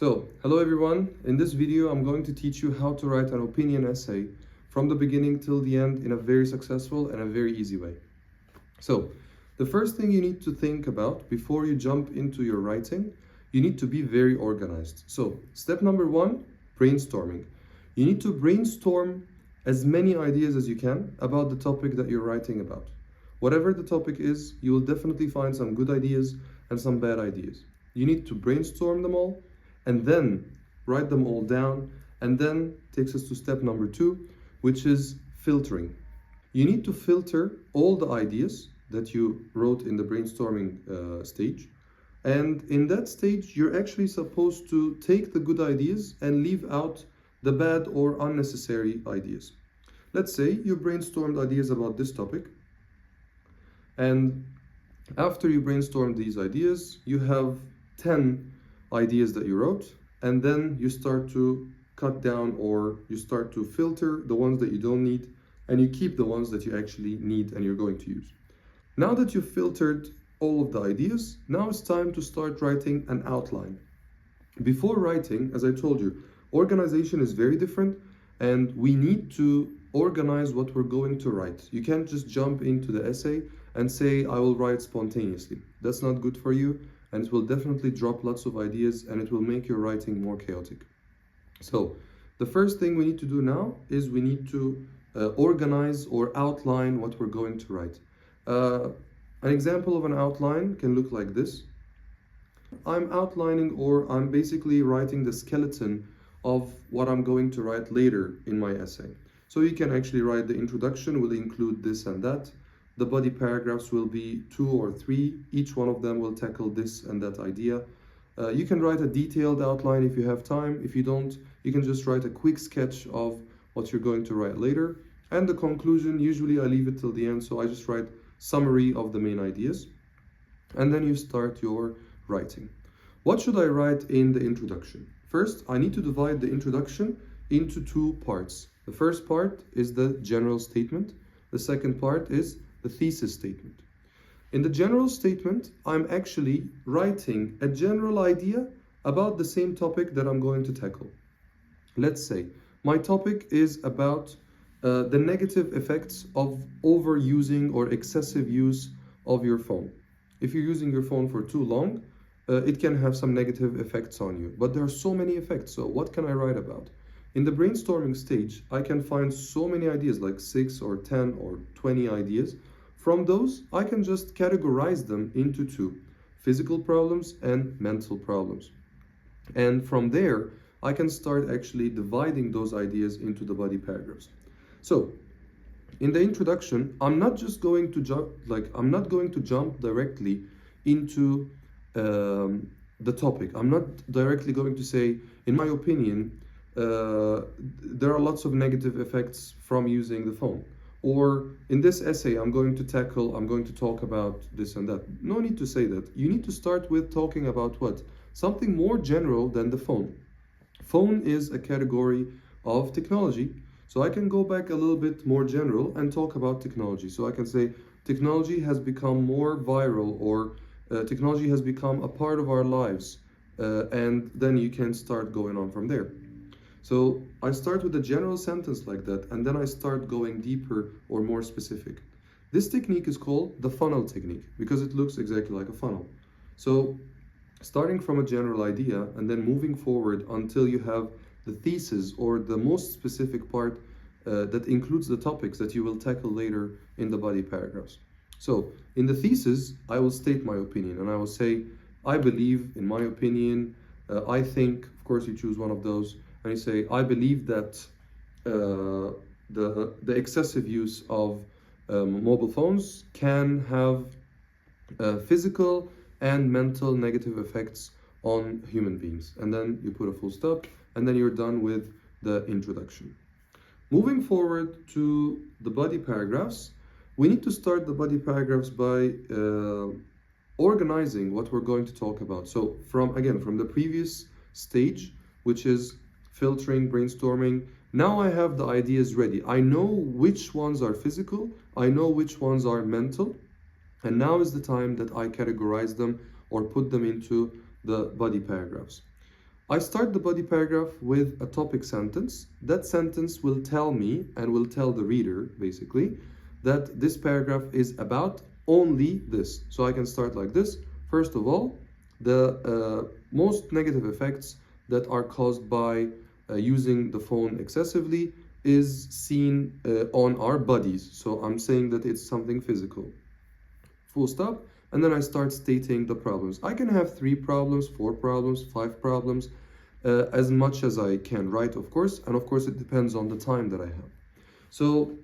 Hello everyone. In this video, I'm going to teach you how to write an opinion essay from the beginning till the end in a very successful and a very easy way. So, the first thing you need to think about before you jump into your writing, you need to be very organized. So, step number one, brainstorming. You need to brainstorm as many ideas as you can about the topic that you're writing about. Whatever the topic is, you will definitely find some good ideas and some bad ideas. You need to brainstorm them all and then write them all down, and then takes us to step number two, which is filtering. You need to filter all the ideas that you wrote in the brainstorming stage, and in that stage you're actually supposed to take the good ideas and leave out the bad or unnecessary ideas. Let's say you brainstormed ideas about this topic, and after you brainstorm these ideas, you have 10 ideas that you wrote, and then you start to cut down, or you start to filter the ones that you don't need, and you keep the ones that you actually need and you're going to use. Now that you've filtered all of the ideas, now it's time to start writing an outline. Before writing, as I told you, organization is very different, and we need to organize what we're going to write. You can't just jump into the essay and say, I will write spontaneously. That's not good for you, and it will definitely drop lots of ideas, and it will make your writing more chaotic. So the first thing we need to do now is we need to organize or outline what we're going to write. An example of an outline can look like this. I'm outlining, or I'm basically writing the skeleton of what I'm going to write later in my essay. So you can actually write the introduction will include this and that. The body paragraphs will be 2 or 3. Each one of them will tackle this and that idea. You can write a detailed outline if you have time. If you don't, you can just write a quick sketch of what you're going to write later. And the conclusion, usually I leave it till the end, so I just write summary of the main ideas. And then you start your writing. What should I write in the introduction? First, I need to divide the introduction into 2 parts. The first part is the general statement. The second part is the thesis statement. In the general statement, I'm actually writing a general idea about the same topic that I'm going to tackle. Let's say my topic is about the negative effects of overusing or excessive use of your phone. If you're using your phone for too long, it can have some negative effects on you. But there are so many effects, so what can I write about? In the brainstorming stage, I can find so many ideas, like 6 or 10 or 20 ideas. From those, I can just categorize them into 2, physical problems and mental problems. And from there, I can start actually dividing those ideas into the body paragraphs. So, in the introduction, I'm not going to jump directly into the topic. I'm not directly going to say, in my opinion, there are lots of negative effects from using the phone. Or in this essay, I'm going to talk about this and that. No need to say that. You need to start with talking about what? Something more general than the phone. Phone is a category of technology. So I can go back a little bit more general and talk about technology. So I can say technology has become more viral, or technology has become a part of our lives. And then you can start going on from there. So I start with a general sentence like that, and then I start going deeper or more specific. This technique is called the funnel technique because it looks exactly like a funnel. So starting from a general idea and then moving forward until you have the thesis, or the most specific part that includes the topics that you will tackle later in the body paragraphs. So in the thesis, I will state my opinion, and I will say, I believe, in my opinion, I think, of course you choose one of those, and you say, I believe that the excessive use of mobile phones can have physical and mental negative effects on human beings. And then you put a full stop, and then you're done with the introduction. Moving forward to the body paragraphs, we need to start the body paragraphs by organizing what we're going to talk about. So from the previous stage, which is filtering, brainstorming, now I have the ideas ready. I know which ones are physical, I know which ones are mental, and now is the time that I categorize them or put them into the body paragraphs. I start the body paragraph with a topic sentence. That sentence will tell me and will tell the reader, basically, that this paragraph is about only this. So I can start like this. First of all, the most negative effects that are caused by using the phone excessively is seen on our bodies. So I'm saying that it's something physical. Full stop. And then I start stating the problems. I can have 3 problems, 4 problems, 5 problems, as much as I can write, of course. And of course, it depends on the time that I have. So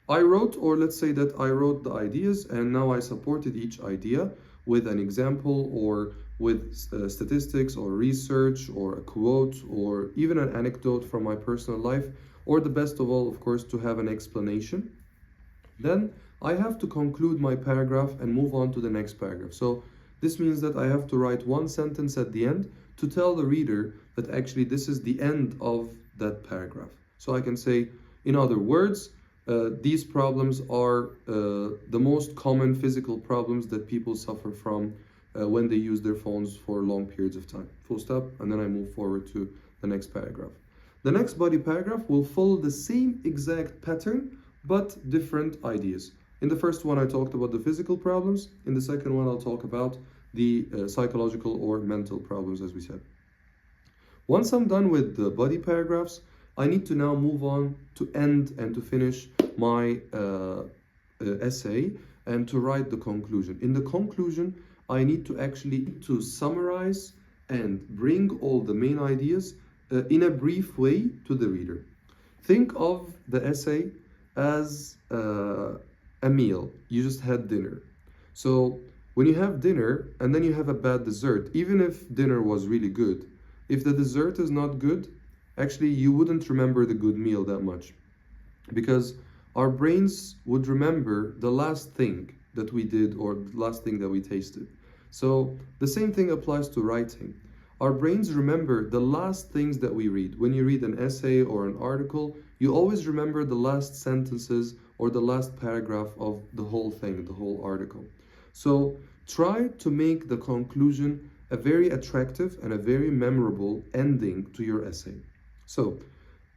I wrote, or let's say that I wrote the ideas, and now I supported each idea with an example or with statistics or research or a quote or even an anecdote from my personal life, or the best of all, of course, to have an explanation. Then I have to conclude my paragraph and move on to the next paragraph. So this means that I have to write one sentence at the end to tell the reader that actually this is the end of that paragraph. So I can say, in other words, these problems are the most common physical problems that people suffer from when they use their phones for long periods of time. Full stop, and then I move forward to the next paragraph. The next body paragraph will follow the same exact pattern, but different ideas. In the first one, I talked about the physical problems. In the second one, I'll talk about the psychological or mental problems, as we said. Once I'm done with the body paragraphs, I need to now move on to end and to finish my essay and to write the conclusion. In the conclusion, I need to actually summarize and bring all the main ideas in a brief way to the reader. Think of the essay as a meal. You just had dinner. So when you have dinner and then you have a bad dessert, even if dinner was really good, if the dessert is not good, actually you wouldn't remember the good meal that much, because our brains would remember the last thing that we did or the last thing that we tasted. So the same thing applies to writing. Our brains remember the last things that we read. When you read an essay or an article, you always remember the last sentences or the last paragraph of the whole thing, the whole article. So try to make the conclusion a very attractive and a very memorable ending to your essay. So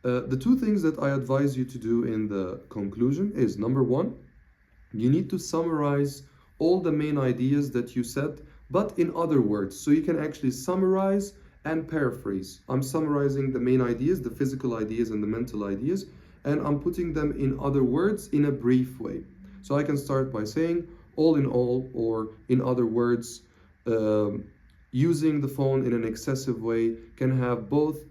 the 2 things that I advise you to do in the conclusion is, number 1, you need to summarize all the main ideas that you said, but in other words. So you can actually summarize and paraphrase. I'm summarizing the main ideas, the physical ideas and the mental ideas, and I'm putting them in other words in a brief way. So I can start by saying, all in all, or in other words, using the phone in an excessive way can have both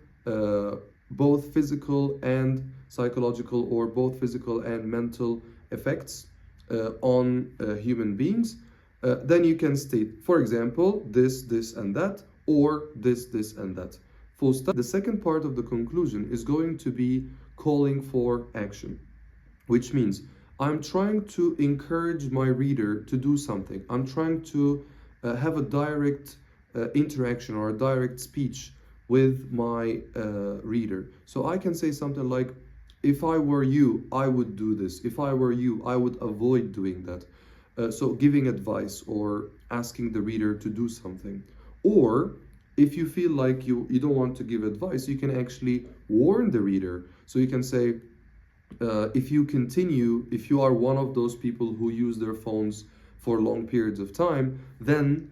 physical and psychological, or both physical and mental effects on human beings. Then you can state, for example, this, and that, or this, and that. Full stop. The second part of the conclusion is going to be calling for action, which means I'm trying to encourage my reader to do something. I'm trying to have a direct interaction or a direct speech with my reader. So I can say something like, if I were you, I would do this. If I were you, I would avoid doing that. So giving advice or asking the reader to do something. Or if you feel like you don't want to give advice, you can actually warn the reader. So you can say, if you are one of those people who use their phones for long periods of time, then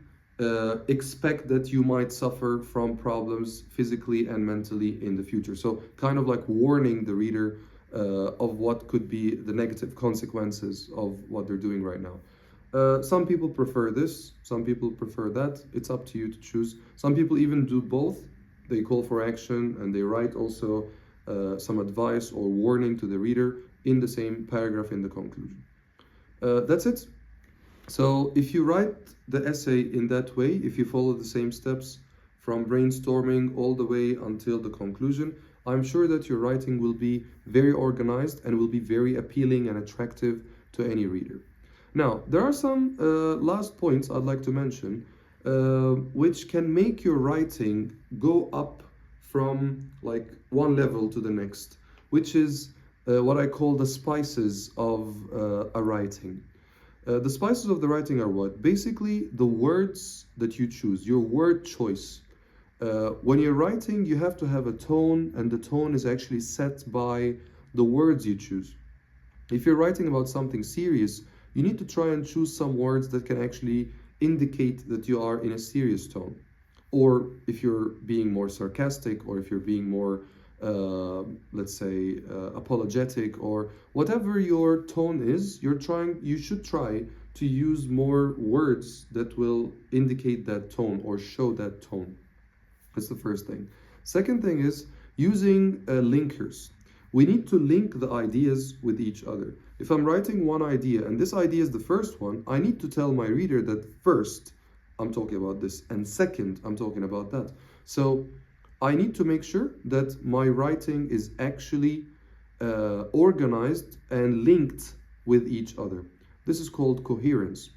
expect that you might suffer from problems physically and mentally in the future. So kind of like warning the reader of what could be the negative consequences of what they're doing right now. Some people prefer this, some people prefer that. It's up to you to choose. Some people even do both. They call for action and they write also some advice or warning to the reader in the same paragraph in the conclusion. That's it. So if you write the essay in that way, if you follow the same steps from brainstorming all the way until the conclusion, I'm sure that your writing will be very organized and will be very appealing and attractive to any reader. Now, there are some last points I'd like to mention, which can make your writing go up from like one level to the next, which is what I call the spices of a writing. The spices of the writing are what? Basically, the words that you choose, your word choice. When you're writing, you have to have a tone, and the tone is actually set by the words you choose. If you're writing about something serious, you need to try and choose some words that can actually indicate that you are in a serious tone. Or if you're being more sarcastic, or if you're being more, let's say, apologetic, or whatever your tone is, you should try to use more words that will indicate that tone or show that tone. That's the first thing. Second thing is using linkers. We need to link the ideas with each other. If I'm writing one idea and this idea is the first one, I need to tell my reader that first I'm talking about this and second I'm talking about that. So I need to make sure that my writing is actually organized and linked with each other. This is called coherence,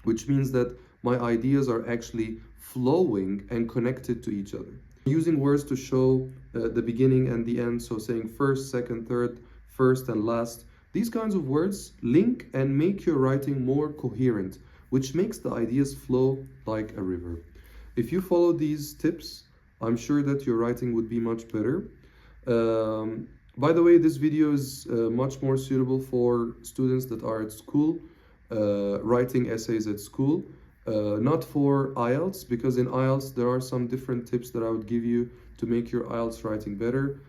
which means that my ideas are actually flowing and connected to each other. Using words to show the beginning and the end, so saying first, second, third, first and last. These kinds of words link and make your writing more coherent, which makes the ideas flow like a river. If you follow these tips, I'm sure that your writing would be much better. By the way, this video is much more suitable for students that are at school, writing essays at school. Not for IELTS, because in IELTS there are some different tips that I would give you to make your IELTS writing better.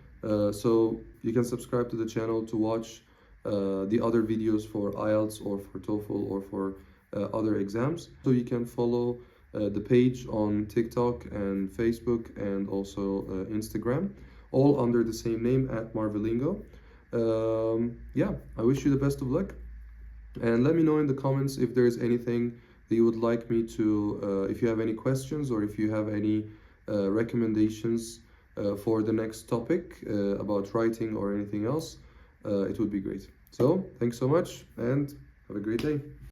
So you can subscribe to the channel to watch the other videos for IELTS or for TOEFL or for other exams. So you can follow the page on TikTok and Facebook and also Instagram, all under the same name at Marvelingo. Yeah, I wish you the best of luck, and let me know in the comments if there's anything that you would like me to, if you have any questions or if you have any recommendations for the next topic about writing or anything else, it would be great. So, thanks so much and have a great day.